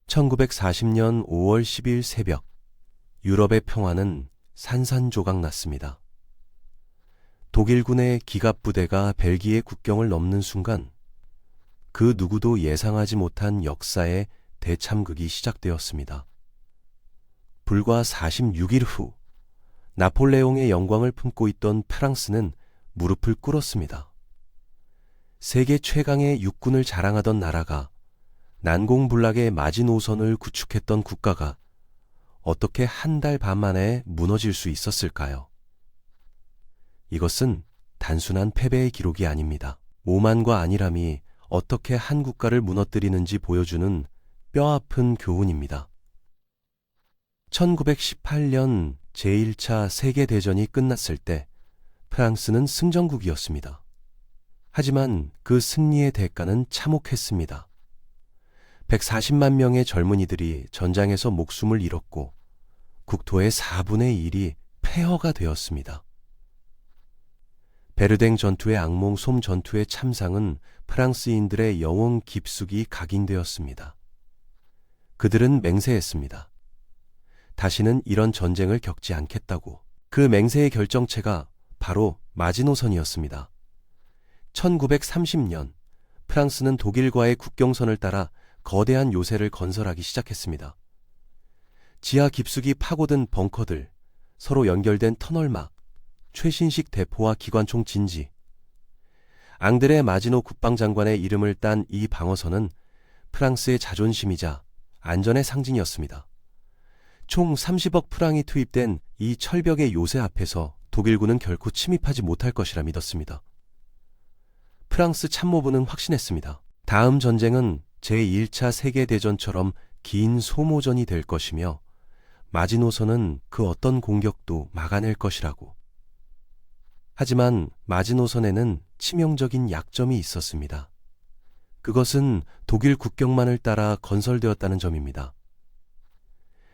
1940년 5월 10일 새벽, 유럽의 평화는 산산조각 났습니다. 독일군의 기갑부대가 벨기에 국경을 넘는 순간 그 누구도 예상하지 못한 역사의 대참극이 시작되었습니다. 불과 46일 후 나폴레옹의 영광을 품고 있던 프랑스는 무릎을 꿇었습니다. 세계 최강의 육군을 자랑하던 나라가 난공불락의 마지노선을 구축했던 국가가 어떻게 한 달 반 만에 무너질 수 있었을까요? 이것은 단순한 패배의 기록이 아닙니다. 오만과 안일함이 어떻게 한 국가를 무너뜨리는지 보여주는 뼈아픈 교훈입니다. 1918년 제1차 세계대전이 끝났을 때 프랑스는 승전국이었습니다. 하지만 그 승리의 대가는 참혹했습니다. 140만 명의 젊은이들이 전장에서 목숨을 잃었고 국토의 4분의 1이 폐허가 되었습니다. 베르댕 전투의 악몽 솜 전투의 참상은 프랑스인들의 영혼 깊숙이 각인되었습니다. 그들은 맹세했습니다. 다시는 이런 전쟁을 겪지 않겠다고. 그 맹세의 결정체가 바로 마지노선이었습니다. 1930년 프랑스는 독일과의 국경선을 따라 거대한 요새를 건설하기 시작했습니다. 지하 깊숙이 파고든 벙커들, 서로 연결된 터널막, 최신식 대포와 기관총 진지. 앙드레 마지노 국방장관의 이름을 딴 이 방어선은 프랑스의 자존심이자 안전의 상징이었습니다. 총 30억 프랑이 투입된 이 철벽의 요새 앞에서 독일군은 결코 침입하지 못할 것이라 믿었습니다. 프랑스 참모부는 확신했습니다. 다음 전쟁은 제1차 세계대전처럼 긴 소모전이 될 것이며 마지노선은 그 어떤 공격도 막아낼 것이라고. 하지만 마지노선에는 치명적인 약점이 있었습니다. 그것은 독일 국경만을 따라 건설되었다는 점입니다.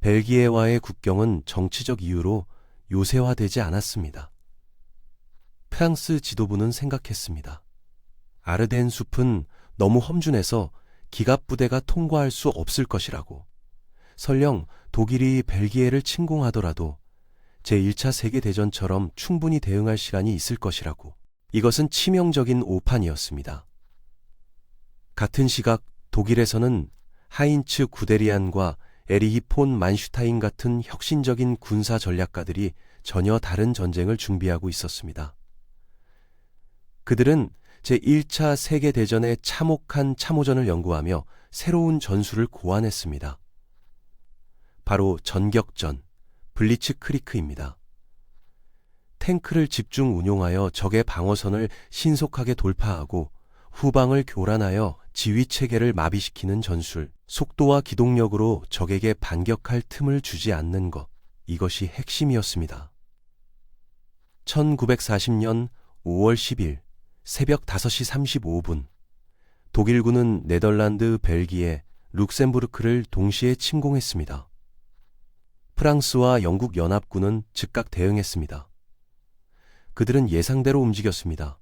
벨기에와의 국경은 정치적 이유로 요새화되지 않았습니다. 프랑스 지도부는 생각했습니다. 아르덴 숲은 너무 험준해서 기갑부대가 통과할 수 없을 것이라고. 설령 독일이 벨기에를 침공하더라도 제1차 세계대전처럼 충분히 대응할 시간이 있을 것이라고. 이것은 치명적인 오판이었습니다. 같은 시각 독일에서는 하인츠 구데리안과 에리히 폰 만슈타인 같은 혁신적인 군사 전략가들이 전혀 다른 전쟁을 준비하고 있었습니다. 그들은 제1차 세계대전의 참혹한 참호전을 연구하며 새로운 전술을 고안했습니다. 바로 전격전, 블리츠크리크입니다. 탱크를 집중 운용하여 적의 방어선을 신속하게 돌파하고 후방을 교란하여 지휘체계를 마비시키는 전술, 속도와 기동력으로 적에게 반격할 틈을 주지 않는 것, 이것이 핵심이었습니다. 1940년 5월 10일 새벽 5시 35분, 독일군은 네덜란드, 벨기에, 룩셈부르크를 동시에 침공했습니다. 프랑스와 영국 연합군은 즉각 대응했습니다. 그들은 예상대로 움직였습니다.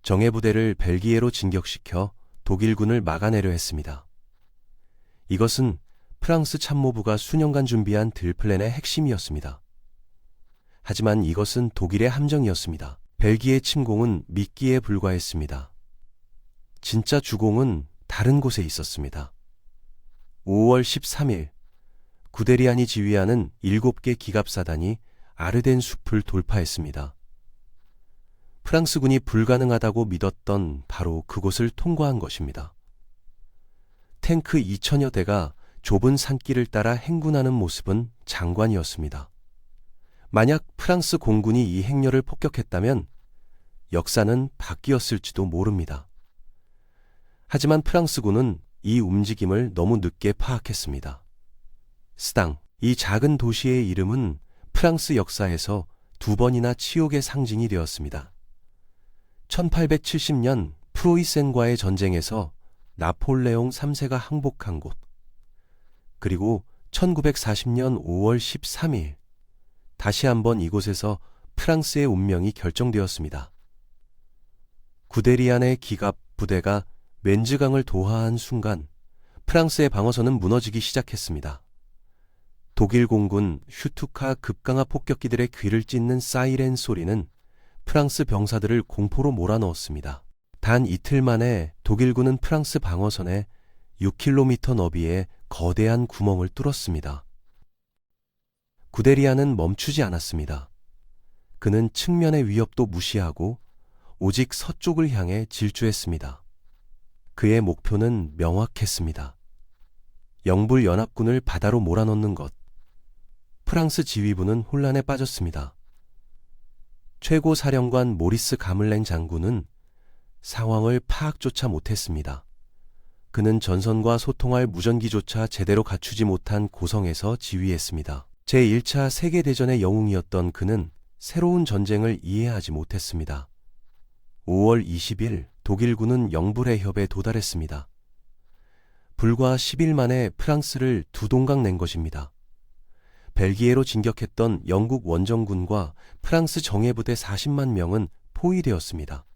정예부대를 벨기에로 진격시켜 독일군을 막아내려 했습니다. 이것은 프랑스 참모부가 수년간 준비한 들플랜의 핵심이었습니다. 하지만 이것은 독일의 함정이었습니다. 벨기에 침공은 미끼에 불과했습니다. 진짜 주공은 다른 곳에 있었습니다. 5월 13일, 구데리안이 지휘하는 7개 기갑사단이 아르덴 숲을 돌파했습니다. 프랑스군이 불가능하다고 믿었던 바로 그곳을 통과한 것입니다. 탱크 2천여 대가 좁은 산길을 따라 행군하는 모습은 장관이었습니다. 만약 프랑스 공군이 이 행렬을 폭격했다면 역사는 바뀌었을지도 모릅니다. 하지만 프랑스군은 이 움직임을 너무 늦게 파악했습니다. 스당, 이 작은 도시의 이름은 프랑스 역사에서 2번이나 치욕의 상징이 되었습니다. 1870년 프로이센과의 전쟁에서 나폴레옹 3세가 항복한 곳, 그리고 1940년 5월 13일 다시 한번 이곳에서 프랑스의 운명이 결정되었습니다. 구데리안의 기갑 부대가 멘즈강을 도하한 순간 프랑스의 방어선은 무너지기 시작했습니다. 독일 공군 슈투카 급강화 폭격기들의 귀를 찢는 사이렌 소리는 프랑스 병사들을 공포로 몰아넣었습니다. 단 이틀 만에 독일군은 프랑스 방어선에 6km 너비의 거대한 구멍을 뚫었습니다. 구데리아는 멈추지 않았습니다. 그는 측면의 위협도 무시하고 오직 서쪽을 향해 질주했습니다. 그의 목표는 명확했습니다. 영불 연합군을 바다로 몰아넣는 것. 프랑스 지휘부는 혼란에 빠졌습니다. 최고 사령관 모리스 가물랭 장군은 상황을 파악조차 못했습니다. 그는 전선과 소통할 무전기조차 제대로 갖추지 못한 고성에서 지휘했습니다. 제1차 세계대전의 영웅이었던 그는 새로운 전쟁을 이해하지 못했습니다. 5월 20일 독일군은 영불해협에 도달했습니다. 불과 10일 만에 프랑스를 두 동강 낸 것입니다. 벨기에로 진격했던 영국 원정군과 프랑스 정예부대 40만 명은 포위되었습니다.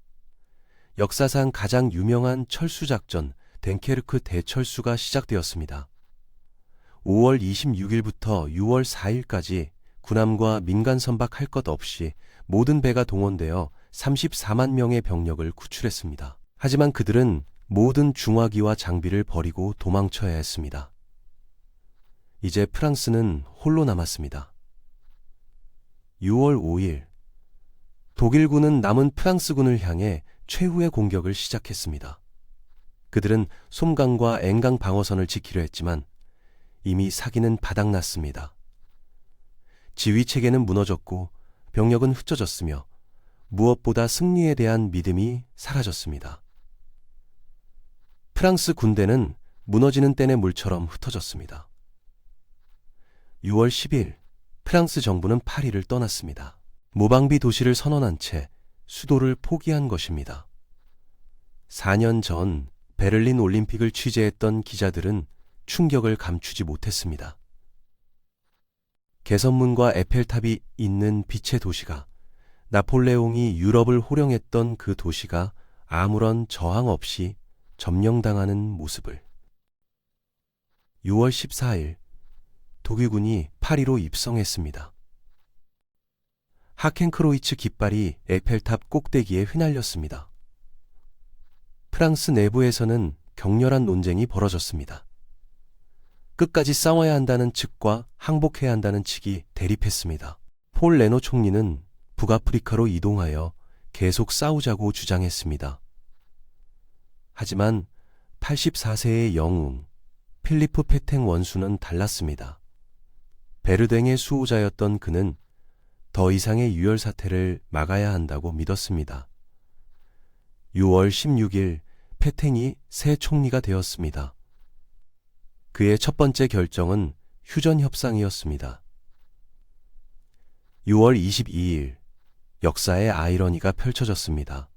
역사상 가장 유명한 철수작전 덴케르크 대철수가 시작되었습니다. 5월 26일부터 6월 4일까지 군함과 민간 선박할 것 없이 모든 배가 동원되어 34만 명의 병력을 구출했습니다. 하지만 그들은 모든 중화기와 장비를 버리고 도망쳐야 했습니다. 이제 프랑스는 홀로 남았습니다. 6월 5일, 독일군은 남은 프랑스군을 향해 최후의 공격을 시작했습니다. 그들은 솜강과 앵강 방어선을 지키려 했지만 이미 사기는 바닥났습니다. 지휘체계는 무너졌고 병력은 흩어졌으며 무엇보다 승리에 대한 믿음이 사라졌습니다. 프랑스 군대는 무너지는 뗀의 물처럼 흩어졌습니다. 6월 10일, 프랑스 정부는 파리를 떠났습니다. 무방비 도시를 선언한 채 수도를 포기한 것입니다. 4년 전 베를린 올림픽을 취재했던 기자들은 충격을 감추지 못했습니다. 개선문과 에펠탑이 있는 빛의 도시가, 나폴레옹이 유럽을 호령했던 그 도시가 아무런 저항 없이 점령당하는 모습을. 6월 14일, 독일군이 파리로 입성했습니다. 하켄크로이츠 깃발이 에펠탑 꼭대기에 휘날렸습니다. 프랑스 내부에서는 격렬한 논쟁이 벌어졌습니다. 끝까지 싸워야 한다는 측과 항복해야 한다는 측이 대립했습니다. 폴 레노 총리는 북아프리카로 이동하여 계속 싸우자고 주장했습니다. 하지만 84세의 영웅 필리프 페탱 원수는 달랐습니다. 베르댕의 수호자였던 그는 더 이상의 유혈 사태를 막아야 한다고 믿었습니다. 6월 16일 페탱이 새 총리가 되었습니다. 그의 첫 번째 결정은 휴전 협상이었습니다. 6월 22일 역사의 아이러니가 펼쳐졌습니다.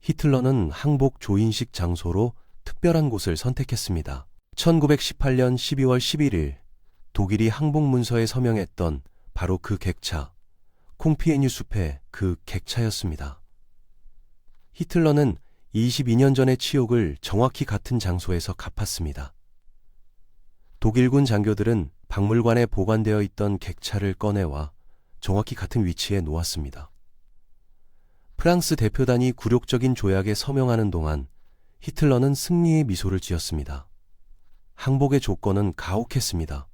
히틀러는 항복 조인식 장소로 특별한 곳을 선택했습니다. 1918년 12월 11일 독일이 항복 문서에 서명했던 바로 그 객차, 콩피에뉴 숲의 그 객차였습니다. 히틀러는 22년 전의 치욕을 정확히 같은 장소에서 갚았습니다. 독일군 장교들은 박물관에 보관되어 있던 객차를 꺼내와 정확히 같은 위치에 놓았습니다. 프랑스 대표단이 굴욕적인 조약에 서명하는 동안 히틀러는 승리의 미소를 지었습니다. 항복의 조건은 가혹했습니다.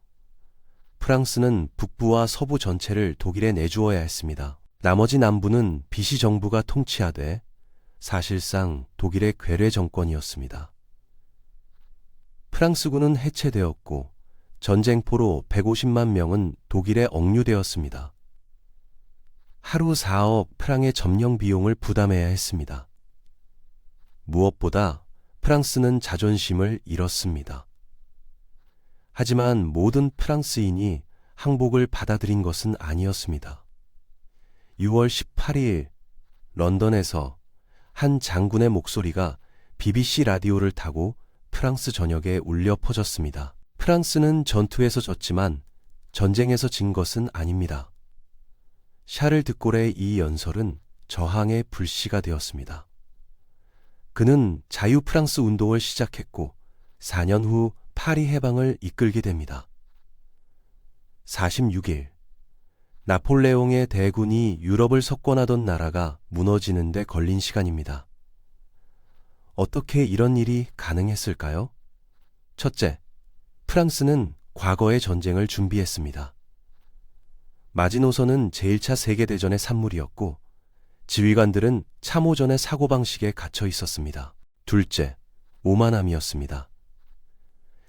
프랑스는 북부와 서부 전체를 독일에 내주어야 했습니다. 나머지 남부는 비시 정부가 통치하되 사실상 독일의 괴뢰 정권이었습니다. 프랑스군은 해체되었고 전쟁포로 150만 명은 독일에 억류되었습니다. 하루 4억 프랑의 점령 비용을 부담해야 했습니다. 무엇보다 프랑스는 자존심을 잃었습니다. 하지만 모든 프랑스인이 항복을 받아들인 것은 아니었습니다. 6월 18일 런던에서 한 장군의 목소리가 BBC 라디오를 타고 프랑스 전역에 울려 퍼졌습니다. 프랑스는 전투에서 졌지만 전쟁에서 진 것은 아닙니다. 샤를 드골의 이 연설은 저항의 불씨가 되었습니다. 그는 자유 프랑스 운동을 시작했고 4년 후 파리 해방을 이끌게 됩니다. 46일, 나폴레옹의 대군이 유럽을 석권하던 나라가 무너지는 데 걸린 시간입니다. 어떻게 이런 일이 가능했을까요? 첫째, 프랑스는 과거의 전쟁을 준비했습니다. 마지노선은 제1차 세계대전의 산물이었고 지휘관들은 참호전의 사고방식에 갇혀 있었습니다. 둘째, 오만함이었습니다.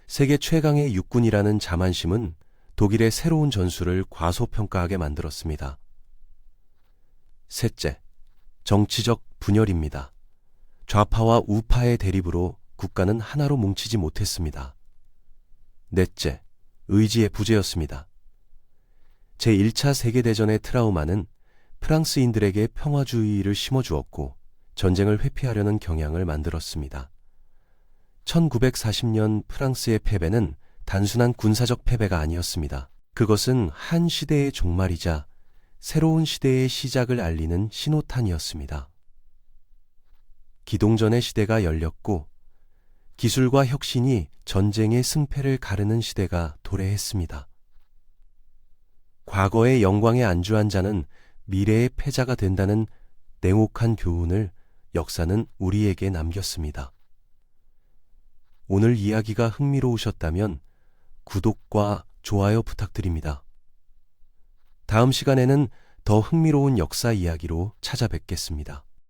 세계 최강의 육군이라는 자만심은 독일의 새로운 전술을 과소평가하게 만들었습니다. 셋째, 정치적 분열입니다. 좌파와 우파의 대립으로 국가는 하나로 뭉치지 못했습니다. 넷째, 의지의 부재였습니다. 제1차 세계대전의 트라우마는 프랑스인들에게 평화주의를 심어주었고 전쟁을 회피하려는 경향을 만들었습니다. 1940년 프랑스의 패배는 단순한 군사적 패배가 아니었습니다. 그것은 한 시대의 종말이자 새로운 시대의 시작을 알리는 신호탄이었습니다. 기동전의 시대가 열렸고 기술과 혁신이 전쟁의 승패를 가르는 시대가 도래했습니다. 과거의 영광에 안주한 자는 미래의 패자가 된다는 냉혹한 교훈을 역사는 우리에게 남겼습니다. 오늘 이야기가 흥미로우셨다면 구독과 좋아요 부탁드립니다. 다음 시간에는 더 흥미로운 역사 이야기로 찾아뵙겠습니다.